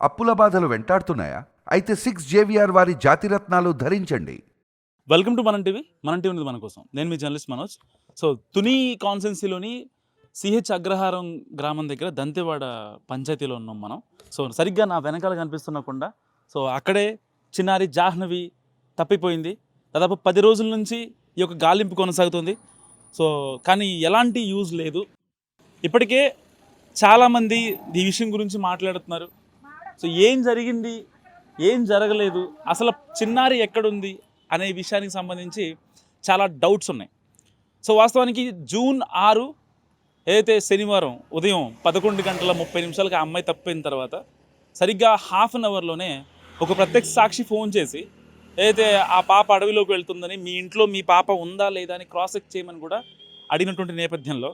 అప్పుల బాధలు వెంటాడుతున్నాయా? అయితే 6 JVR వారి జాతిరత్నాలు ధరించండి. వెల్కమ్ టు మనం టీవీ ఉంది మన కోసం. నేను మీ జర్నలిస్ట్ మనోజ్. సో తుని కాన్స్టెన్సీలోని సిహెచ్ అగ్రహారం గ్రామం దగ్గర దంతెవాడ పంచాయతీలో ఉన్నాం మనం. సో సరిగ్గా నా వెనకాల కనిపిస్తున్నకుండా సో అక్కడే చిన్నారి జాహ్నవి తప్పిపోయింది. దాదాపు 10 రోజుల నుంచి ఈ యొక్క గాలింపు కొనసాగుతుంది. సో కానీ ఎలాంటి యూజ్ లేదు. ఇప్పటికే చాలామంది ఈ విషయం గురించి మాట్లాడుతున్నారు. సో ఏం జరిగింది, ఏం జరగలేదు, అసలు చిన్నారి ఎక్కడుంది అనే విషయానికి సంబంధించి చాలా డౌట్స్ ఉన్నాయి. సో వాస్తవానికి జూన్ 6 ఏదైతే శనివారం ఉదయం 11:30 ఆ అమ్మాయి తప్పిన తర్వాత సరిగ్గా హాఫ్ అన్ అవర్లోనే ఒక ప్రత్యక్ష సాక్షి ఫోన్ చేసి ఏదైతే ఆ పాప అడవిలోకి వెళ్తుందని, మీ ఇంట్లో మీ పాప ఉందా లేదా అని క్రాస్ చెక్ చేయమని కూడా అడిగినటువంటి నేపథ్యంలో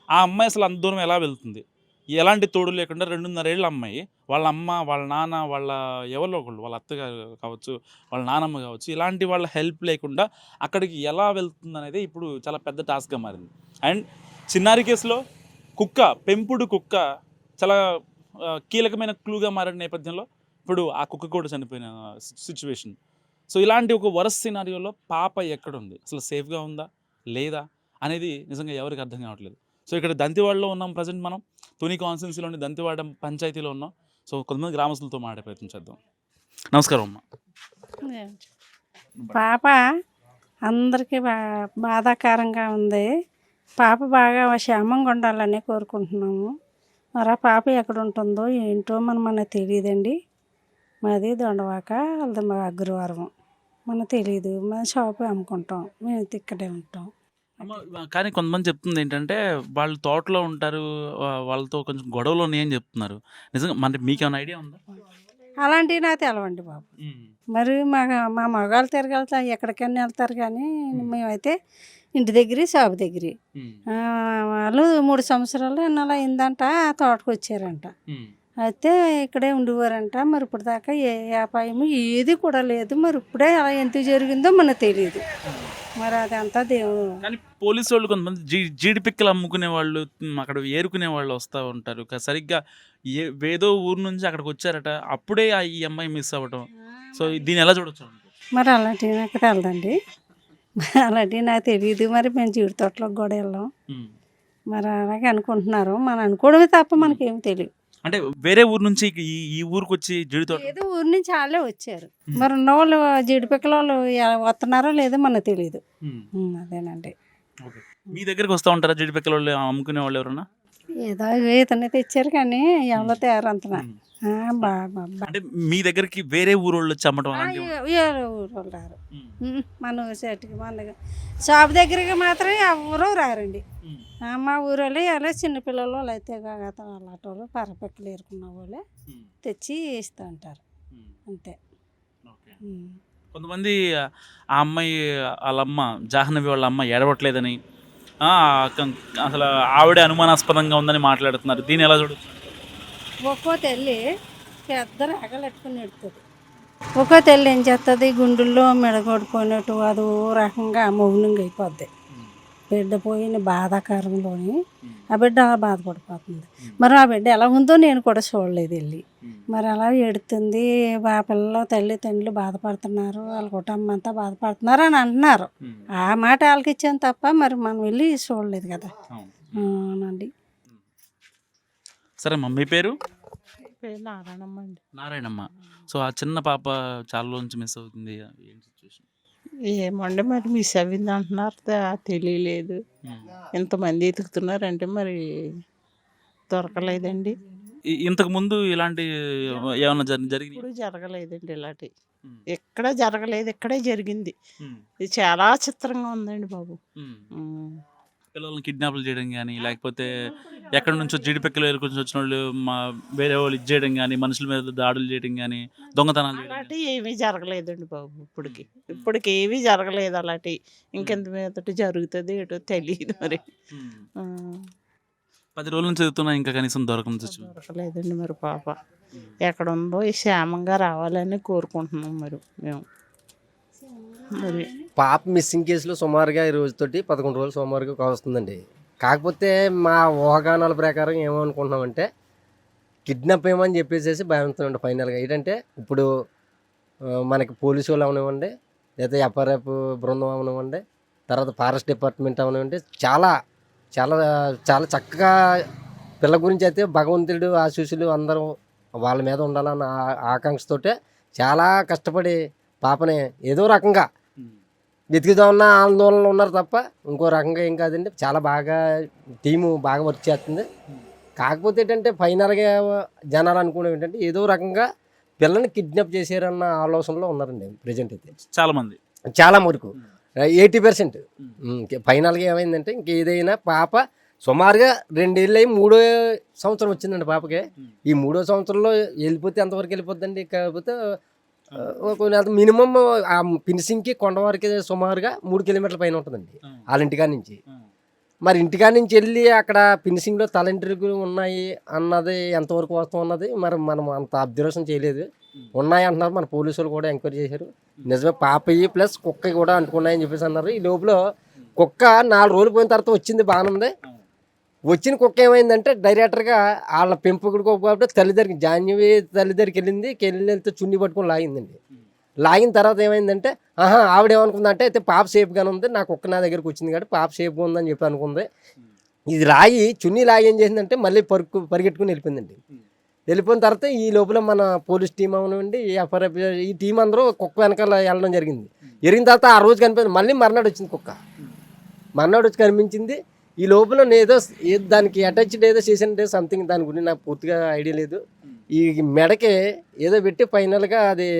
ఆ అమ్మాయి అసలు అంత దూరం ఎలా వెళ్తుంది, ఎలాంటి తోడు లేకుండా 2.5 ఏళ్ళ అమ్మాయి వాళ్ళ అమ్మ, వాళ్ళ నాన్న, వాళ్ళ ఎవరో ఒకళ్ళు, వాళ్ళ అత్తగారు కావచ్చు, వాళ్ళ నానమ్మ కావచ్చు, ఇలాంటి వాళ్ళ హెల్ప్ లేకుండా అక్కడికి ఎలా వెళ్తుంది అనేది ఇప్పుడు చాలా పెద్ద టాస్క్గా మారింది. అండ్ చిన్నారి కేసులో కుక్క, పెంపుడు కుక్క చాలా కీలకమైన క్లూగా మారిన నేపథ్యంలో ఇప్పుడు ఆ కుక్క కూడా చనిపోయిన సిచ్యువేషన్. సో ఇలాంటి ఒక వరస్ట్ సినారియోలో పాప ఎక్కడుంది, అసలు సేఫ్గా ఉందా లేదా అనేది నిజంగా ఎవరికి అర్థం కావట్లేదు. సో ఇక్కడ దంతివాడలో ఉన్నాం ప్రజెంట్ మనం. తుని కాన్స్టిట్యున్సీలోని దంతివాడ పంచాయతీలో ఉన్నాం. సో కొంతమంది గ్రామస్తులతో మాట్లాడే ప్రయత్నం చేద్దాం. నమస్కారం అమ్మ. పాప అందరికీ బాధాకరంగా ఉంది. పాప బాగా క్షేమంగా ఉండాలని కోరుకుంటున్నాము. మరి ఆ పాప ఎక్కడ ఉంటుందో ఏంటో మనకు తెలియదండి. మాది దొండవాక, వాళ్ళది మా అగ్రవారం. మనకు తెలియదు. మేము షాపు అమ్ముకుంటాం, మేము ఇక్కడే ఉంటాం. కానీ కొంతమంది చెప్తుంది ఏంటంటే వాళ్ళు తోటలో ఉంటారు, వాళ్ళతో కొంచెం గొడవలు ఉన్నాయని చెప్తున్నారు. నిజంగా మరి మీకేమైనా ఐడియా ఉందా? అలాంటివి నాకు తెలవండి బాబు. మరి మా మగవాళ్ళు తిరగలుగుతా ఎక్కడికైనా వెళ్తారు, కానీ మేమైతే ఇంటి దగ్గర, షాపు దగ్గర. వాళ్ళు 3 సంవత్సరాలు అలా అయిందంట, తోటకు వచ్చారంట. అయితే ఇక్కడే ఉండేవారంట. మరి ఇప్పుడు దాకా ఏ అపాయం ఏది కూడా లేదు. మరి ఇప్పుడే అలా ఎంత జరిగిందో మనకు తెలియదు. మరి అదంతా దేవుడు. కానీ పోలీసు వాళ్ళు కొంతమంది జీడి పిక్కలు అమ్ముకునే వాళ్ళు, అక్కడ ఏరుకునే వాళ్ళు వస్తూ ఉంటారు. సరిగ్గా ఏదో ఊరు నుంచి అక్కడికి వచ్చారట, అప్పుడే ఈ అమ్మాయి మిస్ అవ్వటం. సో దీన్ని ఎలా చూడొచ్చు? మరి అలాంటివి నాకు తెలదండి. అలాంటివి నాకు తెలియదు. మరి మేము జీడి తోటలోకి కూడా వెళ్ళాం. మరి అలాగే అనుకుంటున్నారు. మనం అనుకోవడమే తప్ప మనకేం తెలియదు. అంటే వేరే ఊరు నుంచి ఈ ఊరికి వచ్చి జీడితో ఏదో ఊరు నుంచి వాళ్ళే వచ్చారు. మరి ఉన్న వాళ్ళు జీడి పిక్కల వాళ్ళు వస్తున్నారో లేదో మనకు తెలియదు. అదేనండి. మీ దగ్గరికి వస్తూ ఉంటారా జీడి పిక్కల వాళ్ళు, అమ్ముకునే వాళ్ళు ఎవరన్నా? ఏదో ఇతనే తెచ్చారు, కానీ ఎవరో తయారంతనా బాగా. అంటే మీ దగ్గరికి వేరే ఊరు వాళ్ళు వచ్చి అమ్మటం వేరే ఊరు వాళ్ళు రారు. మన చెట్టుకి మన షాప్ దగ్గరికి మాత్రం ఎవరూ రారండి. మా ఊరు వాళ్ళు ఎలా చిన్నపిల్లలు వాళ్ళు అయితే అలాంటి వాళ్ళు పరపెక్కలు ఏరుకున్న వాళ్ళే తెచ్చి ఇస్తూ ఉంటారు, అంతే. కొంతమంది ఆ అమ్మాయి వాళ్ళ అమ్మ, జాహ్నవి వాళ్ళ అమ్మ ఏడవట్లేదని, అసలు ఆవిడే అనుమానాస్పదంగా ఉందని మాట్లాడుతున్నారు. దీన్ని ఎలా చూడొచ్చు? ఒక్కో తల్లి పెద్ద రేగలు పెట్టుకుని ఎడుతుంది. ఒక్కో తల్లి ఏం చేస్తుంది, గుండెల్లో మెడగొడిపోయినట్టు అదో రకంగా మౌనంగా అయిపోద్ది. బిడ్డ పోయిన బాధాకరంలోని ఆ బిడ్డ అలా బాధపడిపోతుంది. మరి ఆ బిడ్డ ఎలా ఉందో నేను కూడా చూడలేదు వెళ్ళి. మరి అలా ఎడుతుంది. పిల్లలు తండ్రులు బాధపడుతున్నారు, వాళ్ళ కుటుంబం అంతా బాధపడుతున్నారు అని అంటున్నారు. ఆ మాట వాళ్ళకి ఇచ్చాను తప్ప మరి మనం వెళ్ళి చూడలేదు కదా. అవునండి. సరే, మీ పేరు? నారాయణమ్మ అండి. నారాయణమ్మ. సో ఆ చిన్న పాప చాలా నుంచి మిస్ అవుతుంది. ఏమండి మరి మిస్ అవ్వింది అంటున్నారు, తెలియలేదు. ఎంతమంది ఎతుకుతున్నారంటే మరి దొరకలేదండి. ఇంతకు ముందు ఇలాంటి ఏమన్నా జరిగింది? ఇప్పుడు జరగలేదండి, ఇలాంటి ఎక్కడ జరగలేదు, ఇక్కడే జరిగింది. ఇది చాలా చిత్రంగా ఉందండి బాబు. పిల్లల్ని కిడ్నాప్లు చేయడం కానీ, లేకపోతే ఎక్కడి నుంచో జీడిపెక్కలు ఏరుకొని వచ్చిన వాళ్ళు వేరే వాళ్ళు ఇది చేయడం కానీ, మనుషుల మీద దాడులు చేయడం కానీ, దొంగతనాలు అలాంటి ఏమీ జరగలేదండి బాబు. ఇప్పటికి ఏమీ జరగలేదు అలాంటి. ఇంకెంత మీద జరుగుతుంది ఏటో తెలియదు మరి. 10 రోజుల నుంచి చదువుతున్నా, ఇంకా కనీసం దొరకలేదండి. మరి పాప ఎక్కడ ఉందో క్షేమంగా రావాలని కోరుకుంటున్నాం మరి మేము. మరి పాప మిస్సింగ్ కేసులో సుమారుగా ఈ రోజుతోటి 11 రోజులు సుమారుగా వస్తుందండి. కాకపోతే మా ఊహాగానాల ప్రకారం ఏమనుకుంటున్నామంటే కిడ్నాప్ ఏమని చెప్పేసి భయపడుతుండే ఫైనల్గా. ఏంటంటే ఇప్పుడు మనకి పోలీసు వాళ్ళు అవనివ్వండి, లేదా ఎఫ్ఆర్ఎఫ్ బృందం అవనివ్వండి, తర్వాత ఫారెస్ట్ డిపార్ట్మెంట్ అవనివ్వండి, చాలా చాలా చాలా చక్కగా పిల్ల గురించి అయితే భగవంతుడు ఆశీస్సులు అందరూ వాళ్ళ మీద ఉండాలన్న ఆకాంక్షతోటే చాలా కష్టపడి పాపని ఏదో రకంగా వెతుకుదామన్న ఆందోళనలో ఉన్నారు తప్ప ఇంకో రకంగా ఏం కాదండి. చాలా బాగా టీము బాగా వర్క్ చేస్తుంది. కాకపోతే ఏంటంటే ఫైనల్గా జనాలు అనుకునేవి ఏంటంటే ఏదో రకంగా పిల్లని కిడ్నాప్ చేశారన్న ఆలోచనలో ఉన్నారండి ప్రజెంట్ అయితే చాలా మంది. చాలా వరకు 80%. ఫైనల్గా ఏమైందంటే ఇంకేదైనా పాప సుమారుగా 2 ఏళ్ళు అయ్యి 3వ సంవత్సరం వచ్చిందండి పాపకి. ఈ 3వ సంవత్సరంలో వెళ్ళిపోతే ఎంతవరకు వెళ్ళిపోద్దండి. కాకపోతే మినిమం ఆ ఫినిషింగ్కి కొండ వరకు సుమారుగా 3 కిలోమీటర్ల పైన ఉంటుందండి వాళ్ళ ఇంటికాడ నుంచి. మరి ఇంటికాడ నుంచి వెళ్ళి అక్కడ ఫినిషింగ్లో తలంటికి ఉన్నాయి అన్నది ఎంతవరకు వస్తాం అన్నది మరి మనం అంత అబ్జర్వేషన్ చేయలేదు. ఉన్నాయి అంటున్నారు, మన పోలీసులు కూడా ఎంక్వైరీ చేశారు. నిజమే పాపయ్యి ప్లస్ కుక్క కూడా అంటుకున్నాయని చెప్పేసి అన్నారు. ఈ లోపల కుక్క 4 రోజులు పోయిన తర్వాత వచ్చింది, బాగానే ఉంది. వచ్చిన కుక్క ఏమైందంటే డైరెక్టర్గా వాళ్ళ పెంపుకుడు కాబట్టి తల్లిదండ్రికి జాన్యవి తల్లిదండ్రికి వెళ్తే చున్ని పట్టుకొని లాగిందండి. లాగిన తర్వాత ఏమైందంటే ఆవిడేమనుకుందంటే అయితే పాప సేఫ్గానే ఉంది, నా కుక్క నా దగ్గరికి వచ్చింది కాబట్టి పాప సేఫ్గా ఉందని చెప్పి అనుకుంది. ఇది లాగి చున్నీ లాగి ఏం చేసిందంటే మళ్ళీ పరిగెట్టుకుని వెళ్ళిపోయిందండి. వెళ్ళిపోయిన తర్వాత ఈ లోపల మన పోలీస్ టీం అవనివ్వండి, ఎఫ్ఆర్ఎఫ్ ఈ టీం అందరూ కుక్క వెనకాల వెళ్ళడం జరిగింది. జరిగిన తర్వాత ఆ రోజు కనిపించింది. మళ్ళీ మర్నాడు వచ్చింది కుక్క, మర్నాడు వచ్చి కనిపించింది. ఈ లోపల ఏదో దానికి అటాచ్డ్ ఏదో చేసినట్టే సంథింగ్, దాని గురించి నాకు పూర్తిగా ఐడియా లేదు. ఈ మెడకి ఏదో పెట్టి ఫైనల్గా అదే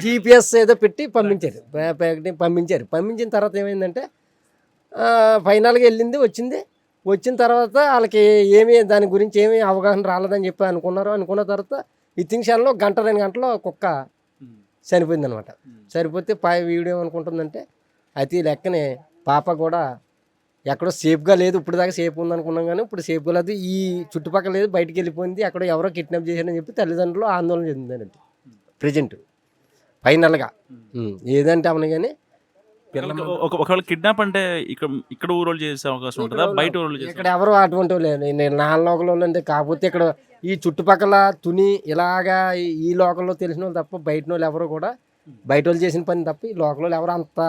GPS ఏదో పెట్టి పంపించారు. పంపించిన తర్వాత ఏమైందంటే ఫైనల్గా వెళ్ళింది, వచ్చిన తర్వాత వాళ్ళకి ఏమీ దాని గురించి ఏమీ అవగాహన రాలేదని చెప్పి అనుకున్న తర్వాత ఈ తింక్షాల్లో 1-2 గంటల్లో కుక్క చనిపోయింది అనమాట. సరిపోతే వీడియో ఏమనుకుంటుందంటే అయితే లెక్కనే పాప కూడా ఎక్కడో సేఫ్గా లేదు, ఇప్పుడు దాకా సేఫ్ ఉందనుకున్నాం కానీ ఇప్పుడు సేఫ్గా లేదు, ఈ చుట్టుపక్కల లేదు, బయటికి వెళ్ళిపోయింది, అక్కడ ఎవరో కిడ్నాప్ చేశారని చెప్పి తల్లిదండ్రులు ఆందోళన చెందిందండి ప్రజెంట్ ఫైనల్గా. ఏదంటే అవును కానీ ఒకవేళ కిడ్నాప్ అంటే ఇక్కడ ఊరోళ్ళు చేసే అవకాశం ఉంటుందా, బయట ఊరోళ్ళు చేసే? ఇక్కడ ఎవరు అటువంటి లేదు, నేను నా లోకల్లో అంటే. కాకపోతే ఇక్కడ ఈ చుట్టుపక్కల తుని ఇలాగా ఈ లోకల్లో తెలిసిన వాళ్ళు తప్ప బయట వాళ్ళు ఎవరు కూడా బయట వాళ్ళు చేసిన పని తప్ప ఈ లోకల్లో ఎవరు అంత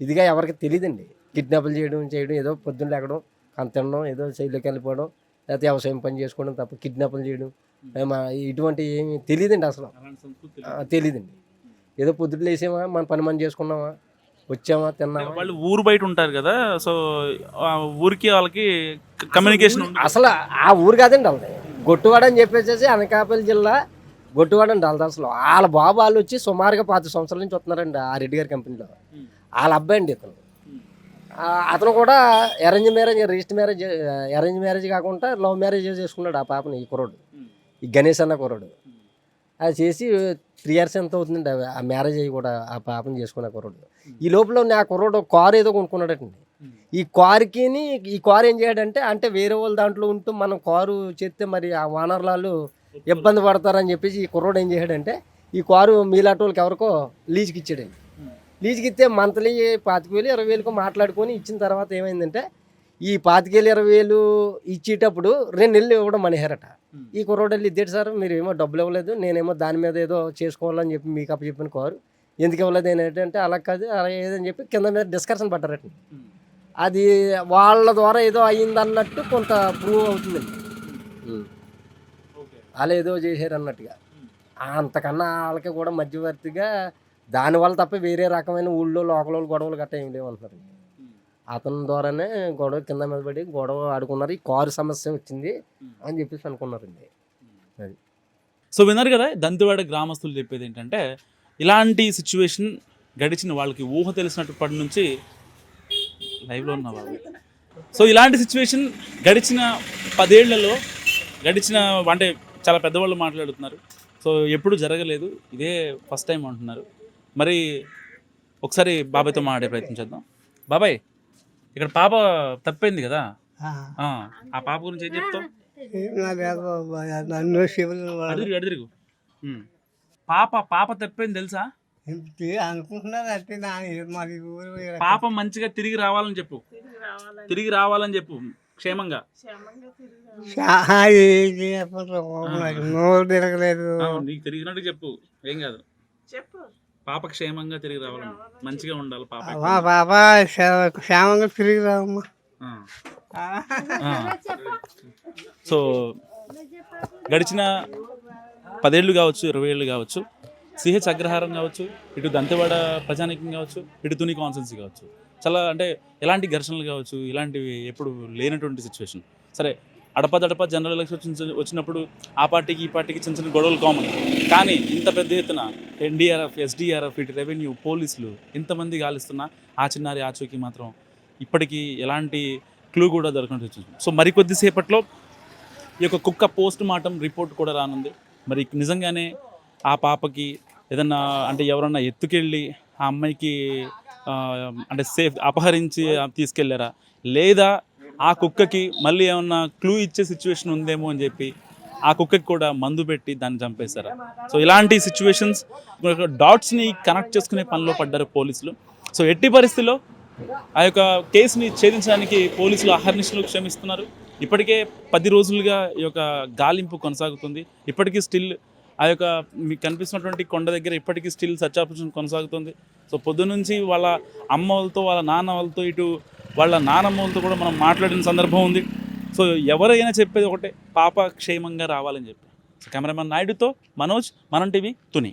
ఇదిగా ఎవరికి తెలియదండి. కిడ్నాప్లు చేయడం ఏదో పొద్దున్న లేకడం అంత తినడం, ఏదో శైలికి వెళ్ళిపోవడం, లేకపోతే వ్యవసాయం పని చేసుకోవడం తప్ప కిడ్నాప్లు చేయడం ఇటువంటి ఏమి తెలియదండి, అసలు తెలియదండి. ఏదో పొద్దున్న లేసామా మన పని మనం చేసుకున్నామా, వచ్చామా, తిన్నామా. వాళ్ళు ఊరు బయట ఉంటారు కదా, సో ఊరికి వాళ్ళకి కమ్యూనికేషన్ అసలు ఆ ఊరు కాదండి వాళ్ళది, గొట్టువాడ అని చెప్పేసి అనకాపల్లి జిల్లా గొట్టువాడ అండి వాళ్ళది. అసలు వాళ్ళ బాబు వాళ్ళు వచ్చి సుమారుగా 5 సంవత్సరాల నుంచి వస్తున్నారండి ఆ రెడ్డి గారి కంపెనీలో. వాళ్ళ అబ్బాయి అండి అతను కూడా అరేంజ్ మ్యారేజ్ కాకుండా లవ్ మ్యారేజ్ చేసుకున్నాడు ఆ పాపని, ఈ కుర్రోడు, ఈ గణేష్ అన్న కుర్రోడు. అది చేసి 3 years ఎంత అవుతుందండి ఆ మ్యారేజ్ అయ్యి కూడా ఆ పాపని చేసుకున్న కుర్రోడు. ఈ లోపల ఆ కుర్రోడు కారు ఏదో కొనుక్కున్నాడటండి. ఈ కారు ఏం చేయడంటే అంటే వేరే వాళ్ళ దాంట్లో ఉంటూ మనం కారు చేస్తే మరి ఆ ఓనర్లు ఇబ్బంది పడతారని చెప్పేసి ఈ కుర్రోడు ఏం చేశాడంటే ఈ కారు మీలాంటి వాళ్ళకి ఎవరికో లీజుకి ఇచ్చాడండి. లీజుకి ఇస్తే మంత్లీ 25,000 20,000 మాట్లాడుకొని ఇచ్చిన తర్వాత ఏమైందంటే ఈ 25,000 20,000 ఇచ్చేటప్పుడు 2 నెలలు ఇవ్వడం మనిహారట. ఈ కుర్రోడు వెళ్ళి ఇద్దేటి సార్ మీరు ఏమో డబ్బులు ఇవ్వలేదు, నేనేమో దాని మీద ఏదో చేసుకోవాలని చెప్పి మీకు చెప్పిన కారు ఎందుకు ఇవ్వలేదు ఏంటంటే అలా కాదు అలా ఏదని చెప్పి కింద మీద డిస్కషన్ పడ్డారట. అది వాళ్ళ ద్వారా ఏదో అయ్యిందన్నట్టు కొంత ప్రూవ్ అవుతుందండి. వాళ్ళు ఏదో చేశారు అన్నట్టుగా. అంతకన్నా వాళ్ళకి కూడా మధ్యవర్తిగా దానివల్ల తప్ప వేరే రకమైన ఊళ్ళో లోకల్ గొడవలు గట్రా ఏం లేవంటున్నారు. అతని ద్వారానే గొడవ కింద మీద పడి గొడవ ఆడుకున్నారు, ఈ కారు సమస్య వచ్చింది అని చెప్పేసి అనుకున్నారండి. అది సో విన్నారు కదా, దంతెవాడ గ్రామస్తులు చెప్పేది ఏంటంటే ఇలాంటి సిచ్యువేషన్ గడిచిన వాళ్ళకి ఊహ తెలిసినప్పటి నుంచి లైవ్లో ఉన్న వాళ్ళు. సో ఇలాంటి సిచ్యువేషన్ గడిచిన 10 ఏళ్లలో అంటే చాలా పెద్దవాళ్ళు మాట్లాడుతున్నారు. సో ఎప్పుడు జరగలేదు, ఇదే ఫస్ట్ టైం అంటున్నారు. మరి ఒకసారి బాబాయ్తో మాట్లాడే ప్రయత్నం చేద్దాం. బాబాయ్, ఇక్కడ పాప తప్పైంది కదా, ఆ పాప గురించి ఏం చెప్తావు? అడుగు పాప తప్పైంది తెలుసా? పాప మంచిగా తిరిగి రావాలని చెప్పు, క్షేమంగా నోరు తిరగలేదు. నీకు తిరిగినట్టు చెప్పు, ఏం కాదు. చెప్పు. పాప క్షేమంగా తిరిగి రావాలని, మంచిగా ఉండాలి పాప. మా పాప క్షేమంగా తిరిగి రావమ్మా. సో గడిచిన 10 ఏళ్ళు కావచ్చు, 20 ఏళ్ళు కావచ్చు, సిహెచ్ అగ్రహారం కావచ్చు, ఇటు దంతెవాడ ప్రజానీకం కావచ్చు, ఇటు తుని కాన్స్టెన్సీ కావచ్చు, చాలా అంటే ఎలాంటి ఘర్షణలు కావచ్చు ఇలాంటివి ఎప్పుడు లేనటువంటి సిచ్యువేషన్. సరే అడపదడప జనరల్ ఎలక్షన్స్ వచ్చినప్పుడు ఆ పార్టీకి ఈ పార్టీకి చిన్న చిన్న గొడవలు కామన్. కానీ ఇంత పెద్ద ఎత్తున ఎన్డీఆర్ఎఫ్, ఎస్డీఆర్ఎఫ్, ఇటు రెవెన్యూ, పోలీసులు ఇంతమంది గాలిస్తున్నా ఆ చిన్నారి ఆచూకీ మాత్రం ఇప్పటికీ ఎలాంటి క్లూ కూడా దొరకనట్టు వచ్చింది. సో మరికొద్దిసేపట్లో ఈ యొక్క కుక్క పోస్ట్ మార్టం రిపోర్ట్ కూడా రానుంది. మరి నిజంగానే ఆ పాపకి ఏదన్నా అంటే ఎవరన్నా ఎత్తుకెళ్ళి ఆ అమ్మాయికి అంటే సేఫ్ అపహరించి తీసుకెళ్లారా, లేదా ఆ కుక్కకి మళ్ళీ ఏమన్నా క్లూ ఇచ్చే సిచ్యువేషన్ ఉందేమో అని చెప్పి ఆ కుక్కకి కూడా మందు పెట్టి దాన్ని చంపేశారా. సో ఇలాంటి సిచ్యువేషన్స్ డాట్స్ని కనెక్ట్ చేసుకునే పనిలో పడ్డారు పోలీసులు. సో ఎట్టి పరిస్థితుల్లో ఆ యొక్క కేసుని ఛేదించడానికి పోలీసులు అహర్నిశలు శ్రమిస్తున్నారు. ఇప్పటికే 10 రోజులుగా ఈ యొక్క గాలింపు కొనసాగుతుంది. ఇప్పటికీ స్టిల్ ఆ యొక్క మీకు కనిపిస్తున్నటువంటి కొండ దగ్గర ఇప్పటికీ స్టిల్ సర్చ్ ఆపరేషన్ కొనసాగుతుంది. సో పొద్దునుంచి వాళ్ళ అమ్మ వాళ్ళతో, వాళ్ళ నాన్న వాళ్ళతో, ఇటు వాళ్ళ నానమ్మ వాళ్ళతో కూడా మనం మాట్లాడిన సందర్భం ఉంది. సో ఎవరైనా చెప్పేది ఒకటే, పాప క్షేమంగా రావాలని చెప్పి. సో కెమెరామెన్ నాయుడుతో మనోజ్, మనం టీవీ, తుని.